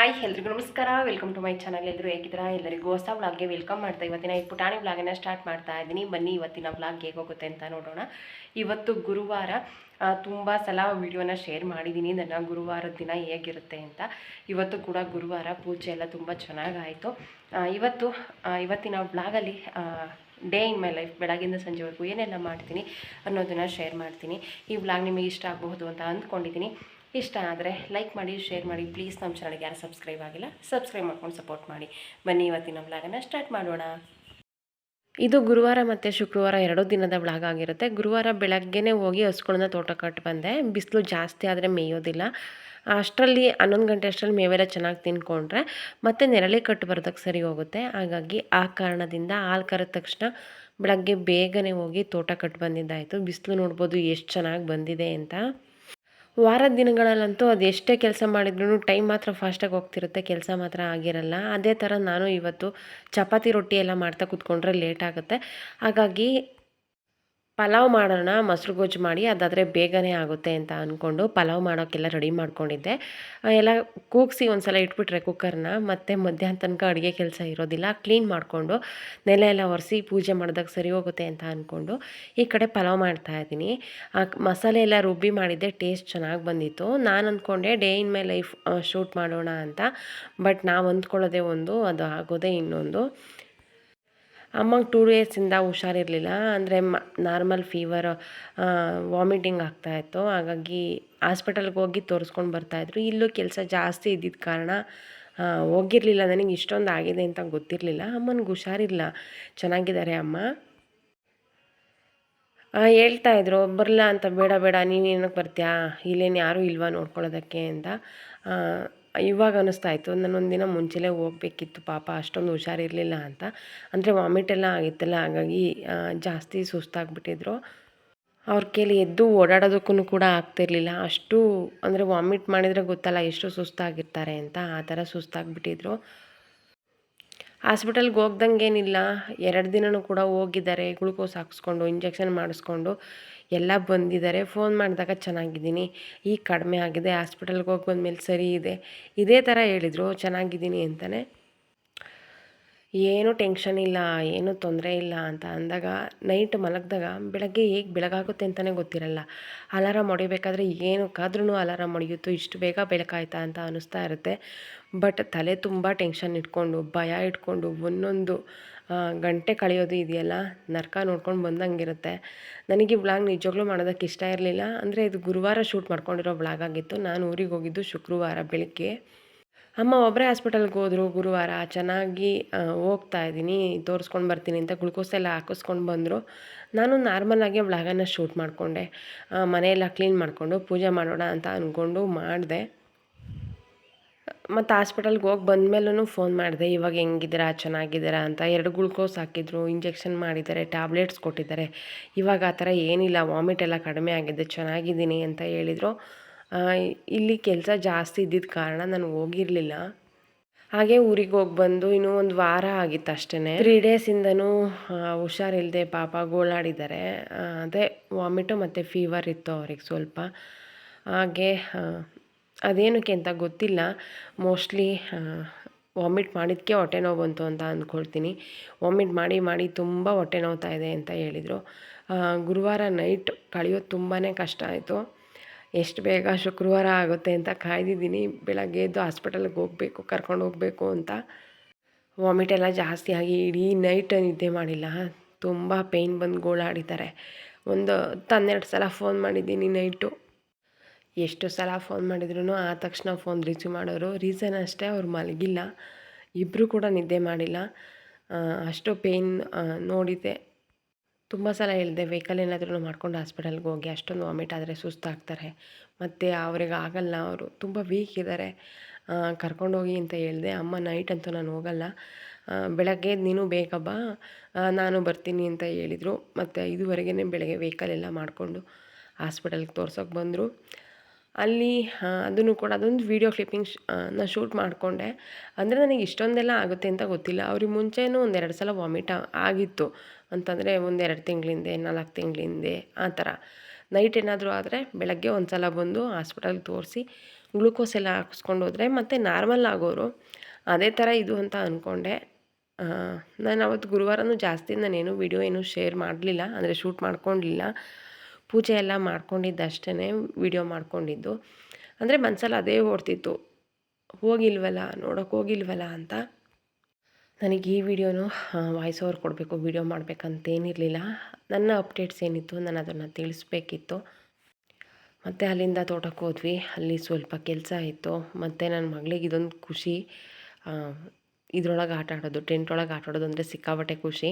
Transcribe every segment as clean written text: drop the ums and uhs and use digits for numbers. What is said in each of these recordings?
Hi ಎಲ್ರಿಗೂ ನಮಸ್ಕಾರ. Welcome to my channel. ಎಲ್ಲರೂ ಹೇಗಿದ್ದೀರಾ? ಎಲ್ಲರಿಗೂ ಹೊಸ ವ್ಲಾಗ್ಗೆ ವೆಲ್ಕಮ್ ಮಾಡ್ತಾ ಇವತ್ತಿನ ಈ ಪುಟಾಣಿ ವ್ಲಾಗನ್ನು ಸ್ಟಾರ್ಟ್ ಮಾಡ್ತಾ ಇದ್ದೀನಿ. ಬನ್ನಿ ಇವತ್ತಿನ ವ್ಲಾಗ್ ಹೇಗೆ ಹೋಗುತ್ತೆ ಅಂತ ನೋಡೋಣ. ಇವತ್ತು ಗುರುವಾರ. ತುಂಬ ಸಲ ವಿಡಿಯೋನ ಶೇರ್ ಮಾಡಿದ್ದೀನಿ ನನ್ನ ಗುರುವಾರದ ದಿನ ಹೇಗಿರುತ್ತೆ ಅಂತ. ಇವತ್ತು ಕೂಡ ಗುರುವಾರ ಪೂಜೆ ಎಲ್ಲ ತುಂಬ ಚೆನ್ನಾಗಾಯಿತು. ಇವತ್ತಿನ ವ್ಲಾಗಲ್ಲಿ ಡೇ ಇನ್ ಮೈ ಲೈಫ್ ಬೆಳಗಿಂದ ಸಂಜೆವರೆಗೂ ಏನೆಲ್ಲ ಮಾಡ್ತೀನಿ ಅನ್ನೋದನ್ನು ಶೇರ್ ಮಾಡ್ತೀನಿ. ಈ ವ್ಲಾಗ್ ನಿಮಗೆ ಇಷ್ಟ ಆಗಬಹುದು ಅಂತ ಅಂದ್ಕೊಂಡಿದ್ದೀನಿ. ಇಷ್ಟ ಆದರೆ ಲೈಕ್ ಮಾಡಿ, ಶೇರ್ ಮಾಡಿ ಪ್ಲೀಸ್. ನಮ್ಮ ಚಾನಲ್ಗೆ ಯಾರು ಸಬ್ಸ್ಕ್ರೈಬ್ ಆಗಿಲ್ಲ ಸಬ್ಸ್ಕ್ರೈಬ್ ಮಾಡ್ಕೊಂಡು ಸಪೋರ್ಟ್ ಮಾಡಿ. ಬನ್ನಿ ಇವತ್ತಿನ ವ್ಲಾಗನ್ನು ಸ್ಟಾರ್ಟ್ ಮಾಡೋಣ. ಇದು ಗುರುವಾರ ಮತ್ತು ಶುಕ್ರವಾರ 2 ದಿನದ ವ್ಲಾಗ್ ಆಗಿರುತ್ತೆ. ಗುರುವಾರ ಬೆಳಗ್ಗೆನೇ ಹೋಗಿ ಹಸುಗಳನ್ನ ತೋಟ ಕಟ್ಟು ಬಂದೆ. ಬಿಸಿಲು ಜಾಸ್ತಿ ಆದರೆ ಮೇಯೋದಿಲ್ಲ. ಅಷ್ಟರಲ್ಲಿ 11 ಗಂಟೆ ಅಷ್ಟರಲ್ಲಿ ಮೇವೆಲ್ಲ ಚೆನ್ನಾಗಿ ತಿನ್ಕೊಂಡ್ರೆ ಮತ್ತೆ ನೆರಳೆ ಕಟ್ಟು ಬರೋದಕ್ಕೆ ಸರಿ ಹೋಗುತ್ತೆ. ಹಾಗಾಗಿ ಆ ಕಾರಣದಿಂದ ಹಾಲು ಕರೆದ ತಕ್ಷಣ ಬೆಳಗ್ಗೆ ಬೇಗನೆ ಹೋಗಿ ತೋಟ ಕಟ್ಟು ಬಂದಿದ್ದಾಯಿತು. ಬಿಸಿಲು ನೋಡ್ಬೋದು ಎಷ್ಟು ಚೆನ್ನಾಗಿ ಬಂದಿದೆ ಅಂತ. ವಾರದ ದಿನಗಳಲ್ಲಂತೂ ಅದು ಎಷ್ಟೇ ಕೆಲಸ ಮಾಡಿದ್ರೂ ಟೈಮ್ ಮಾತ್ರ ಫಾಸ್ಟಾಗಿ ಹೋಗ್ತಿರುತ್ತೆ, ಕೆಲಸ ಮಾತ್ರ ಆಗಿರಲ್ಲ. ಅದೇ ಥರ ನಾನು ಇವತ್ತು ಚಪಾತಿ ರೊಟ್ಟಿ ಎಲ್ಲ ಮಾಡ್ತಾ ಕೂತ್ಕೊಂಡ್ರೆ ಲೇಟ್ ಆಗುತ್ತೆ. ಹಾಗಾಗಿ ಪಲಾವ್ ಮಾಡೋಣ, ಮೊಸರು ಗೊಜ್ಜು ಮಾಡಿ ಅದಾದರೆ ಬೇಗನೆ ಆಗುತ್ತೆ ಅಂತ ಅಂದ್ಕೊಂಡು ಪಲಾವ್ ಮಾಡೋಕ್ಕೆಲ್ಲ ರೆಡಿ ಮಾಡ್ಕೊಂಡಿದ್ದೆ. ಎಲ್ಲ ಕೂಗಿಸಿ ಒಂದು ಸಲ ಇಟ್ಬಿಟ್ರೆ ಕುಕ್ಕರ್ನ ಮತ್ತೆ ಮಧ್ಯಾಹ್ನ ತನಕ ಅಡುಗೆ ಕೆಲಸ ಇರೋದಿಲ್ಲ. ಕ್ಲೀನ್ ಮಾಡಿಕೊಂಡು ನೆಲ ಎಲ್ಲ ಒರೆಸಿ ಪೂಜೆ ಮಾಡಿದಾಗ ಸರಿ ಹೋಗುತ್ತೆ ಅಂತ ಅಂದ್ಕೊಂಡು ಈ ಕಡೆ ಪಲಾವ್ ಮಾಡ್ತಾಯಿದ್ದೀನಿ. ಮಸಾಲೆ ಎಲ್ಲ ರುಬ್ಬಿ ಮಾಡಿದ್ದೆ, ಟೇಸ್ಟ್ ಚೆನ್ನಾಗಿ ಬಂದಿತ್ತು. ನಾನು ಅಂದ್ಕೊಂಡೆ day in my life shoot ಮಾಡೋಣ ಅಂತ. ಬಟ್ ನಾವು ಅಂದ್ಕೊಳ್ಳೋದೇ ಒಂದು, ಅದು ಆಗೋದೇ ಇನ್ನೊಂದು. ಅಮ್ಮಗೆ 2 ಡೇಸಿಂದ ಹುಷಾರಿರಲಿಲ್ಲ. ಅಂದರೆ ನಾರ್ಮಲ್ ಫೀವರ್, ವಾಮಿಟಿಂಗ್ ಆಗ್ತಾಯಿತ್ತು. ಹಾಗಾಗಿ ಹಾಸ್ಪಿಟಲ್ಗೆ ಹೋಗಿ ತೋರಿಸ್ಕೊಂಡು ಬರ್ತಾಯಿದ್ರು. ಇಲ್ಲೂ ಕೆಲಸ ಜಾಸ್ತಿ ಇದ್ದಿದ್ದ ಕಾರಣ ಹೋಗಿರಲಿಲ್ಲ. ನನಗೆ ಇಷ್ಟೊಂದು ಆಗಿದೆ ಅಂತ ಗೊತ್ತಿರಲಿಲ್ಲ. ಅಮ್ಮನಿಗೆ ಹುಷಾರಿಲ್ಲ, ಚೆನ್ನಾಗಿದ್ದಾರೆ ಅಮ್ಮ. ಹೇಳ್ತಾಯಿದ್ರು ಬರಲ್ಲ ಅಂತ. ಬೇಡ ಬೇಡ ನೀನೇನಕ್ಕೆ ಬರ್ತೀಯಾ, ಇಲ್ಲೇನು ಯಾರೂ ಇಲ್ವಾ ನೋಡ್ಕೊಳ್ಳೋದಕ್ಕೆ ಅಂತ. ಇವಾಗ ಅನ್ನಿಸ್ತಾಯಿತ್ತು ನಾನೊಂದು ದಿನ ಮುಂಚೆಲೇ ಹೋಗ್ಬೇಕಿತ್ತು, ಪಾಪ ಅಷ್ಟೊಂದು ಹುಷಾರಿರಲಿಲ್ಲ ಅಂತ. ಅಂದರೆ ವಾಮಿಟ್ ಎಲ್ಲ ಆಗಿತ್ತಲ್ಲ, ಹಾಗಾಗಿ ಜಾಸ್ತಿ ಸುಸ್ತಾಗಿಬಿಟ್ಟಿದ್ರು. ಅವ್ರ ಕೈಲಿ ಎದ್ದು ಓಡಾಡೋದಕ್ಕೂ ಕೂಡ ಆಗ್ತಿರ್ಲಿಲ್ಲ. ಅಷ್ಟು ಅಂದರೆ ವಾಮಿಟ್ ಮಾಡಿದರೆ ಗೊತ್ತಲ್ಲ ಎಷ್ಟು ಸುಸ್ತಾಗಿರ್ತಾರೆ ಅಂತ, ಆ ಥರ ಸುಸ್ತಾಗಿಬಿಟ್ಟಿದ್ರು. ಹಾಸ್ಪಿಟಲ್ಗೆ ಹೋಗ್ದಂಗೇನಿಲ್ಲ, 2 ದಿನವೂ ಕೂಡ ಹೋಗಿದ್ದಾರೆ. ಗ್ಲೂಕೋಸ್ ಹಾಕ್ಸ್ಕೊಂಡು ಇಂಜೆಕ್ಷನ್ ಮಾಡಿಸ್ಕೊಂಡು ಎಲ್ಲ ಬಂದಿದ್ದಾರೆ. ಫೋನ್ ಮಾಡಿದಾಗ ಚೆನ್ನಾಗಿದ್ದೀನಿ, ಈಗ ಕಡಿಮೆ ಆಗಿದೆ, ಹಾಸ್ಪಿಟಲ್ಗೆ ಹೋಗಿ ಬಂದಮೇಲೆ ಸರಿ ಇದೆ, ಇದೇ ಥರ ಹೇಳಿದರು. ಚೆನ್ನಾಗಿದ್ದೀನಿ ಅಂತಲೇ. ಏನೂ ಟೆನ್ಷನ್ ಇಲ್ಲ, ಏನೂ ತೊಂದರೆ ಇಲ್ಲ ಅಂತ ಅಂದಾಗ ನೈಟ್ ಮಲಗಿದಾಗ ಬೆಳಗ್ಗೆ ಹೇಗೆ ಬೆಳಗಾಗುತ್ತೆ ಅಂತಲೇ ಗೊತ್ತಿರಲ್ಲ. ಅಲಾರಾಮ್ ಹೊಡಿಬೇಕಾದ್ರೆ ಏನಕ್ಕಾದ್ರೂ ಅಲಾರಾಮ್ ಹೊಡೆಯುತ್ತೋ, ಇಷ್ಟು ಬೇಗ ಬೆಳಕಾಯ್ತಾ ಅಂತ ಅನ್ನಿಸ್ತಾ ಇರುತ್ತೆ. ಬಟ್ ತಲೆ ತುಂಬ ಟೆನ್ಷನ್ ಇಟ್ಕೊಂಡು, ಭಯ ಇಟ್ಕೊಂಡು ಒಂದೊಂದು ಗಂಟೆ ಕಳೆಯೋದು ಇದೆಯಲ್ಲ, ನರಕ ನೋಡ್ಕೊಂಡು ಬಂದಂಗಿರುತ್ತೆ. ನನಗೆ ಈ ವ್ಲಾಗ್ ನಿಜವಾಗ್ಲೂ ಮಾಡೋದಕ್ಕೆ ಇಷ್ಟ ಇರಲಿಲ್ಲ. ಅಂದರೆ ಇದು ಗುರುವಾರ ಶೂಟ್ ಮಾಡ್ಕೊಂಡಿರೋ ವ್ಲಾಗ್ ಆಗಿತ್ತು. ನಾನು ಊರಿಗೆ ಹೋಗಿದ್ದು ಶುಕ್ರವಾರ ಬೆಳಗ್ಗೆ. ಅಮ್ಮ ಒಬ್ಬರೇ ಹಾಸ್ಪಿಟಲ್ಗೆ ಹೋದರು ಗುರುವಾರ. ಚೆನ್ನಾಗಿ ಹೋಗ್ತಾ ಇದ್ದೀನಿ, ತೋರಿಸ್ಕೊಂಡು ಬರ್ತೀನಿ ಅಂತ ಗ್ಲುಕೋಸ್ ಎಲ್ಲ ಹಾಕಿಸ್ಕೊಂಡು ಬಂದರು. ನಾನು ನಾರ್ಮಲಾಗೆ ವ್ಲಾಗನ್ನು ಶೂಟ್ ಮಾಡಿಕೊಂಡೆ. ಮನೆಯೆಲ್ಲ ಕ್ಲೀನ್ ಮಾಡಿಕೊಂಡು ಪೂಜೆ ಮಾಡೋಣ ಅಂತ ಅಂದ್ಕೊಂಡು ಮಾಡಿದೆ. ಮತ್ತು ಹಾಸ್ಪಿಟಲ್ಗೆ ಹೋಗಿ ಬಂದಮೇಲೂ ಫೋನ್ ಮಾಡಿದೆ, ಇವಾಗ ಹೆಂಗಿದ್ದೀರಾ, ಚೆನ್ನಾಗಿದ್ದೀರಾ ಅಂತ. 2 ಗ್ಲುಕೋಸ್ ಹಾಕಿದ್ರು, ಇಂಜೆಕ್ಷನ್ ಮಾಡಿದ್ದಾರೆ, ಟ್ಯಾಬ್ಲೆಟ್ಸ್ ಕೊಟ್ಟಿದ್ದಾರೆ. ಇವಾಗ ಆ ಥರ ಏನಿಲ್ಲ, ವಾಮಿಟ್ ಎಲ್ಲ ಕಡಿಮೆ ಆಗಿದೆ, ಚೆನ್ನಾಗಿದ್ದೀನಿ ಅಂತ ಹೇಳಿದರು. ಇಲ್ಲಿ ಕೆಲಸ ಜಾಸ್ತಿ ಇದ್ದಿದ್ದ ಕಾರಣ ನಾನು ಹೋಗಿರಲಿಲ್ಲ. ಹಾಗೆ ಊರಿಗೆ ಹೋಗಿ ಬಂದು ಇನ್ನೂ 1 ವಾರ ಆಗಿತ್ತು ಅಷ್ಟೇ. 3 ಡೇಸಿಂದನೂ ಹುಷಾರಿಲ್ಲದೆ ಪಾಪ ಗೋಳಾಡಿದ್ದಾರೆ. ಅದೇ ವಾಮಿಟು ಮತ್ತು ಫೀವರ್ ಇತ್ತು ಅವ್ರಿಗೆ ಸ್ವಲ್ಪ. ಹಾಗೆ ಅದೇನಕ್ಕೆ ಅಂತ ಗೊತ್ತಿಲ್ಲ. ಮೋಸ್ಟ್ಲಿ ವಾಮಿಟ್ ಮಾಡಿದ್ದಕ್ಕೆ ಹೊಟ್ಟೆ ನೋವು ಬಂತು ಅಂತ ಅಂದ್ಕೊಳ್ತೀನಿ. ವಾಮಿಟ್ ಮಾಡಿ ಮಾಡಿ ತುಂಬ ಹೊಟ್ಟೆ ನೋವ್ತಾ ಇದೆ ಅಂತ ಹೇಳಿದರು. ಗುರುವಾರ ನೈಟ್ ಕಳೆಯೋದು ತುಂಬಾ ಕಷ್ಟ ಆಯಿತು. ಎಷ್ಟು ಬೇಗ ಶುಕ್ರವಾರ ಆಗುತ್ತೆ ಅಂತ ಕಾಯ್ದಿದ್ದೀನಿ. ಬೆಳಗ್ಗೆ ಎದ್ದು ಹಾಸ್ಪಿಟಲ್ಗೆ ಹೋಗಬೇಕು, ಕರ್ಕೊಂಡು ಹೋಗಬೇಕು ಅಂತ. ವಾಮಿಟ್ ಎಲ್ಲ ಜಾಸ್ತಿ ಆಗಿ ಇಡೀ ನೈಟ್ ನಿದ್ದೆ ಮಾಡಿಲ್ಲ. ತುಂಬ ಪೇಯ್ನ್ ಬಂದು ಗೋಳಾಡಿದ್ದಾರೆ. 12 ಸಲ ಫೋನ್ ಮಾಡಿದ್ದೀನಿ ನೈಟು. ಎಷ್ಟು ಸಲ ಫೋನ್ ಮಾಡಿದ್ರು ಆ ತಕ್ಷಣ ಫೋನ್ ರಿಸೀವ್ ಮಾಡೋರು. ರೀಸನ್ ಅಷ್ಟೇ, ಅವ್ರು ಮಲಗಿಲ್ಲ, ಇಬ್ಬರು ಕೂಡ ನಿದ್ದೆ ಮಾಡಿಲ್ಲ. ಅಷ್ಟು ಪೇಯ್ನ್ ನೋಡಿದ್ದೆ. ತುಂಬ ಸಲ ಹೇಳಿದೆ ವೆಹಿಕಲ್ ಏನಾದ್ರೂ ಮಾಡ್ಕೊಂಡು ಹಾಸ್ಪಿಟಲ್ಗೆ ಹೋಗಿ, ಅಷ್ಟೊಂದು ವಾಮಿಟ್ ಆದರೆ ಸುಸ್ತಾಗ್ತಾರೆ, ಮತ್ತು ಅವ್ರಿಗೆ ಆಗಲ್ಲ, ಅವರು ತುಂಬ ವೀಕ್ ಇದ್ದಾರೆ, ಕರ್ಕೊಂಡೋಗಿ ಅಂತ ಹೇಳಿದೆ. ಅಮ್ಮ ನೈಟ್ ಅಂತೂ ನಾನು ಹೋಗಲ್ಲ, ಬೆಳಗ್ಗೆ ನೀನು ಬೇಗ ಬಾ, ನಾನು ಬರ್ತೀನಿ ಅಂತ ಹೇಳಿದರು. ಮತ್ತು 5ವರೆಗೇ ಬೆಳಗ್ಗೆ ವೆಹಿಕಲ್ ಎಲ್ಲ ಮಾಡಿಕೊಂಡು ಹಾಸ್ಪಿಟಲ್ಗೆ ತೋರ್ಸೋಕೆ ಬಂದರು. ಅಲ್ಲಿ ಅದನ್ನು ಕೂಡ ಅದೊಂದು ವೀಡಿಯೋ ಕ್ಲಿಪ್ಪಿಂಗ್ಸ್ ನಾನು ಶೂಟ್ ಮಾಡಿಕೊಂಡೆ. ಅಂದರೆ ನನಗೆ ಇಷ್ಟೊಂದೆಲ್ಲ ಆಗುತ್ತೆ ಅಂತ ಗೊತ್ತಿಲ್ಲ. ಅವ್ರಿಗೆ ಮುಂಚೆನೂ 1-2 ಸಲ ವಾಮಿಟ್ ಆಗಿತ್ತು ಅಂತಂದರೆ 1-2 ತಿಂಗಳ ಹಿಂದೆ, 4 ತಿಂಗಳ ಹಿಂದೆ ಆ ಥರ. ನೈಟ್ ಏನಾದರೂ ಆದರೆ ಬೆಳಗ್ಗೆ ಒಂದು ಸಲ ಬಂದು ಹಾಸ್ಪಿಟಲ್ಗೆ ತೋರಿಸಿ ಗ್ಲೂಕೋಸ್ ಎಲ್ಲ ಹಾಕಿಸ್ಕೊಂಡು ಹೋದರೆ ಮತ್ತು ನಾರ್ಮಲ್ ಆಗೋರು. ಅದೇ ಥರ ಇದು ಅಂತ ಅಂದ್ಕೊಂಡೆ. ನಾನು ಅವತ್ತು ಗುರುವಾರನೂ ಜಾಸ್ತಿ ನಾನೇನು ವೀಡಿಯೋ ಏನೂ ಶೇರ್ ಮಾಡಲಿಲ್ಲ, ಅಂದರೆ ಶೂಟ್ ಮಾಡ್ಕೊಂಡಿಲ್ಲ. ಪೂಜೆ ಎಲ್ಲ ಮಾಡ್ಕೊಂಡಿದ್ದು ಅಷ್ಟೇ, ವೀಡಿಯೋ ಮಾಡ್ಕೊಂಡಿದ್ದು. ಅಂದರೆ ಮನಸ್ಸಲ್ಲಿ ಅದೇ ಓಡ್ತಿತ್ತು, ಹೋಗಿಲ್ವಲ್ಲ ನೋಡೋಕೆ ಹೋಗಿಲ್ವಲ್ಲ ಅಂತ. ನನಗೆ ಈ ವಿಡಿಯೋನು ವಾಯ್ಸ್ ಓವರ್ ಕೊಡಬೇಕು, ವೀಡಿಯೋ ಮಾಡಬೇಕಂತೇನಿರಲಿಲ್ಲ. ನನ್ನ ಅಪ್ಡೇಟ್ಸ್ ಏನಿತ್ತು ನಾನು ಅದನ್ನು ತಿಳಿಸ್ಬೇಕಿತ್ತು. ಮತ್ತು ಅಲ್ಲಿಂದ ತೋಟಕ್ಕೆ ಹೋದ್ವಿ. ಅಲ್ಲಿ ಸ್ವಲ್ಪ ಕೆಲಸ ಇತ್ತು. ಮತ್ತು ನನ್ನ ಮಗಳಿಗೆ ಇದೊಂದು ಖುಷಿ, ಇದ್ರೊಳಗೆ ಆಟ ಆಡೋದು, ಟೆಂಟ್ ಒಳಗೆ ಆಟ ಆಡೋದು ಅಂದರೆ ಸಿಕ್ಕಾಪಟ್ಟೆ ಖುಷಿ.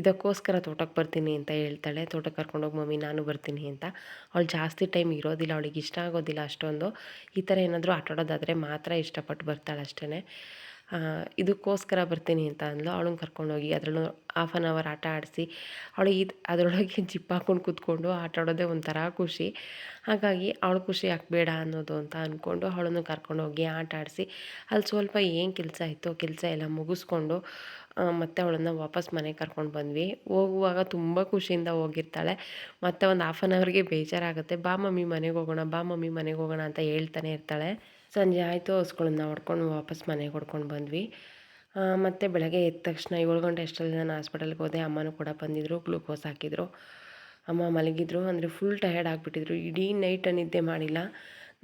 ಇದಕ್ಕೋಸ್ಕರ ತೋಟಕ್ಕೆ ಬರ್ತೀನಿ ಅಂತ ಹೇಳ್ತಾಳೆ. ತೋಟಕ್ಕೆ ಕರ್ಕೊಂಡೋಗಿ ಮಮ್ಮಿ ನಾನು ಬರ್ತೀನಿ ಅಂತ. ಅವಳು ಜಾಸ್ತಿ ಟೈಮ್ ಇರೋದಿಲ್ಲ, ಅವಳಿಗೆ ಇಷ್ಟ ಆಗೋದಿಲ್ಲ ಅಷ್ಟೊಂದು. ಈ ಥರ ಏನಾದರೂ ಆಟ ಆಡೋದಾದರೆ ಮಾತ್ರ ಇಷ್ಟಪಟ್ಟು ಬರ್ತಾಳೆ ಅಷ್ಟೇ. ಇದಕ್ಕೋಸ್ಕರ ಬರ್ತೀನಿ ಅಂತ ಅಂದ್ಲು. ಅವಳನ್ನ ಕರ್ಕೊಂಡೋಗಿ ಅದರಲ್ಲೂ ಹಾಫ್ ಆನ್ ಅವರ್ ಆಟ ಆಡಿಸಿ ಅವಳು ಅದರೊಳಗೆ ಜಿಪ್ ಹಾಕ್ಕೊಂಡು ಕೂತ್ಕೊಂಡು ಆಟ ಆಡೋದೇ ಒಂಥರ ಖುಷಿ. ಹಾಗಾಗಿ ಅವಳು ಖುಷಿ ಬೇಡ ಅನ್ನೋದು ಅಂತ ಅಂದ್ಕೊಂಡು ಅವಳನ್ನು ಕರ್ಕೊಂಡೋಗಿ ಆಟ ಆಡಿಸಿ ಅಲ್ಲಿ ಸ್ವಲ್ಪ ಏನು ಕೆಲಸ ಇತ್ತು ಕೆಲಸ ಎಲ್ಲ ಮುಗಿಸ್ಕೊಂಡು ಮತ್ತು ಅವಳನ್ನು ವಾಪಸ್ ಮನೆಗೆ ಕರ್ಕೊಂಡು ಬಂದ್ವಿ. ಹೋಗುವಾಗ ತುಂಬ ಖುಷಿಯಿಂದ ಹೋಗಿರ್ತಾಳೆ. ಮತ್ತು ಒಂದು ಹಾಫ್ ಆನ್ ಅವರ್ಗೆ ಬೇಜಾರಾಗುತ್ತೆ. ಬಾ ಮಮ್ಮಿ ಮನೆಗೆ ಹೋಗೋಣ, ಬಾ ಮಮ್ಮಿ ಮನೆಗೆ ಹೋಗೋಣ ಅಂತ ಹೇಳ್ತಾನೆ ಇರ್ತಾಳೆ. ಸಂಜೆ ಆಯಿತು, ಹಸುಗಳನ್ನ ಹೊಡ್ಕೊಂಡು ವಾಪಸ್ ಮನೆಗೆ ಹೊಡ್ಕೊಂಡು ಬಂದ್ವಿ. ಮತ್ತು ಬೆಳಗ್ಗೆ ಎದ್ದ ತಕ್ಷಣ 7 ಗಂಟೆ ಅಷ್ಟರಲ್ಲಿ ನಾನು ಹಾಸ್ಪಿಟಲ್ಗೆ ಹೋದೆ. ಅಮ್ಮನೂ ಕೂಡ ಬಂದಿದ್ದರು, ಗ್ಲೂಕೋಸ್ ಹಾಕಿದ್ರು. ಅಮ್ಮ ಮಲಗಿದ್ರು, ಅಂದರೆ ಫುಲ್ ಟಯರ್ಡ್ ಆಗಿಬಿಟ್ಟಿದ್ರು. ಇಡೀ ನೈಟ್ ನಿದ್ದೆ ಮಾಡಿಲ್ಲ.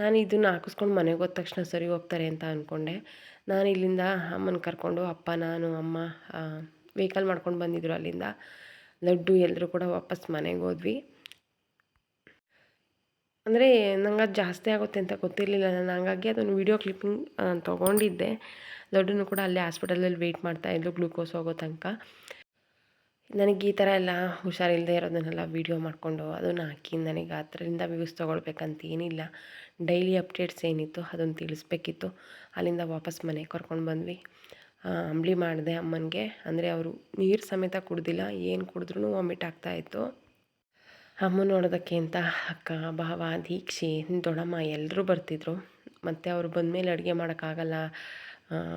ನಾನು ಇದನ್ನು ಹಾಕಿಸ್ಕೊಂಡು ಮನೆಗೆ ಹೋದ ತಕ್ಷಣ ಸರಿ ಹೋಗ್ತಾರೆ ಅಂತ ಅಂದ್ಕೊಂಡೆ. ನಾನು ಇಲ್ಲಿಂದ ಅಮ್ಮನ ಕರ್ಕೊಂಡು ಅಪ್ಪ, ನಾನು, ಅಮ್ಮ ವೆಹಿಕಲ್ ಮಾಡ್ಕೊಂಡು ಬಂದಿದ್ದರು ಅಲ್ಲಿಂದ. ಲಡ್ಡು ಎಲ್ಲರೂ ಕೂಡ ವಾಪಸ್ ಮನೆಗೆ ಹೋದ್ವಿ. ಅಂದರೆ ನಂಗೆ ಅದು ಜಾಸ್ತಿ ಆಗುತ್ತೆ ಅಂತ ಗೊತ್ತಿರಲಿಲ್ಲ. ನಾನು ಹಂಗಾಗಿ ಅದನ್ನು ವೀಡಿಯೋ ಕ್ಲಿಪ್ಪಿಂಗ್ ತೊಗೊಂಡಿದ್ದೆ. ಲಡ್ಡುನೂ ಕೂಡ ಅಲ್ಲೇ ಹಾಸ್ಪಿಟಲಲ್ಲಿ ವೆಯ್ಟ್ ಮಾಡ್ತಾಯಿದ್ಲು ಗ್ಲೂಕೋಸ್ ಹೋಗೋ ತನಕ. ನನಗೆ ಈ ಥರ ಎಲ್ಲ ಹುಷಾರಿಲ್ಲದೆ ಇರೋದನ್ನೆಲ್ಲ ವೀಡಿಯೋ ಮಾಡಿಕೊಂಡು ಅದನ್ನು ಹಾಕಿ ನನಗೆ ಅದರಿಂದ ವ್ಯೂಸ್ ತೊಗೊಳ್ಬೇಕಂತ ಏನಿಲ್ಲ. ಡೈಲಿ ಅಪ್ಡೇಟ್ಸ್ ಏನಿತ್ತು ಅದನ್ನು ತಿಳಿಸ್ಬೇಕಿತ್ತು. ಅಲ್ಲಿಂದ ವಾಪಸ್ ಮನೆಗೆ ಕರ್ಕೊಂಡು ಬಂದ್ವಿ. ಅಂಬಲಿ ಮಾಡಿದೆ ಅಮ್ಮನಿಗೆ. ಅಂದರೆ ಅವರು ನೀರು ಸಮೇತ ಕುಡ್ದಿಲ್ಲ, ಏನು ಕುಡಿದ್ರೂ ವಾಮಿಟ್ ಆಗ್ತಾಯಿತ್ತು. ಅಮ್ಮ ನೋಡೋದಕ್ಕೆ ಅಂತ ಅಕ್ಕ, ಭಾವ, ದೀಕ್ಷೆ, ದೊಡ್ಡಮ್ಮ ಎಲ್ಲರೂ ಬರ್ತಿದ್ರು. ಮತ್ತು ಅವರು ಬಂದಮೇಲೆ ಅಡುಗೆ ಮಾಡೋಕ್ಕಾಗಲ್ಲ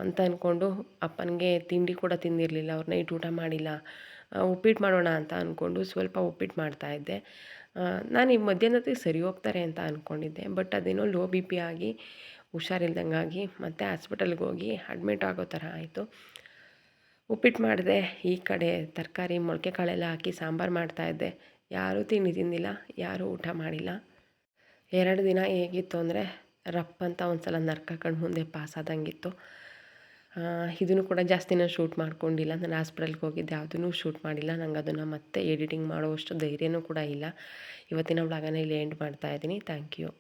ಅಂತ ಅಂದ್ಕೊಂಡು ಅಪ್ಪನಿಗೆ ತಿಂಡಿ ಕೂಡ ತಿಂದಿರಲಿಲ್ಲ. ಅವ್ರು ನೈಟ್ ಊಟ ಮಾಡಿಲ್ಲ. ಉಪ್ಪಿಟ್ಟು ಮಾಡೋಣ ಅಂತ ಅಂದ್ಕೊಂಡು ಸ್ವಲ್ಪ ಉಪ್ಪಿಟ್ಟು ಮಾಡ್ತಾಯಿದ್ದೆ. ನಾನು ಈ ಮಧ್ಯಾಹ್ನಕ್ಕೆ ಸರಿ ಹೋಗ್ತಾರೆ ಅಂತ ಅಂದ್ಕೊಂಡಿದ್ದೆ. ಬಟ್ ಅದೇನೋ ಲೋ ಬಿ ಪಿ ಆಗಿ ಹುಷಾರಿಲ್ದಂಗಾಗಿ ಮತ್ತೆ ಹಾಸ್ಪಿಟಲ್ಗೆ ಹೋಗಿ ಅಡ್ಮಿಟ್ ಆಗೋ ಥರ ಆಯಿತು. ಉಪ್ಪಿಟ್ಟು ಮಾಡಿದೆ. ಈ ಕಡೆ ತರಕಾರಿ ಮೊಳಕೆ ಕಾಳೆಲ್ಲ ಹಾಕಿ ಸಾಂಬಾರು ಮಾಡ್ತಾಯಿದ್ದೆ. ಯಾರೂ ತಿಂಡಿ ತಿಂದಿಲ್ಲ, ಯಾರೂ ಊಟ ಮಾಡಿಲ್ಲ. 2 ದಿನ ಹೇಗಿತ್ತು ಅಂದರೆ ರಪ್ ಅಂತ ಒಂದು ಸಲ ನರ್ಕ ಕಣ್ಣು ಮುಂದೆ ಪಾಸಾದಂಗಿತ್ತು. ಇದನ್ನು ಕೂಡ ಜಾಸ್ತಿನ ಶೂಟ್ ಮಾಡ್ಕೊಂಡಿಲ್ಲ. ನಾನು ಹಾಸ್ಪಿಟಲ್ಗೆ ಹೋಗಿದ್ದೆ, ಯಾವುದೂ ಶೂಟ್ ಮಾಡಿಲ್ಲ. ನಂಗೆ ಅದನ್ನು ಮತ್ತೆ ಎಡಿಟಿಂಗ್ ಮಾಡುವಷ್ಟು ಧೈರ್ಯನೂ ಕೂಡ ಇಲ್ಲ. ಇವತ್ತಿನ ವ್ಲಾಗನ್ನ ಇಲ್ಲಿ ಎಂಡ್ ಮಾಡ್ತಾಯಿದ್ದೀನಿ. Thank you.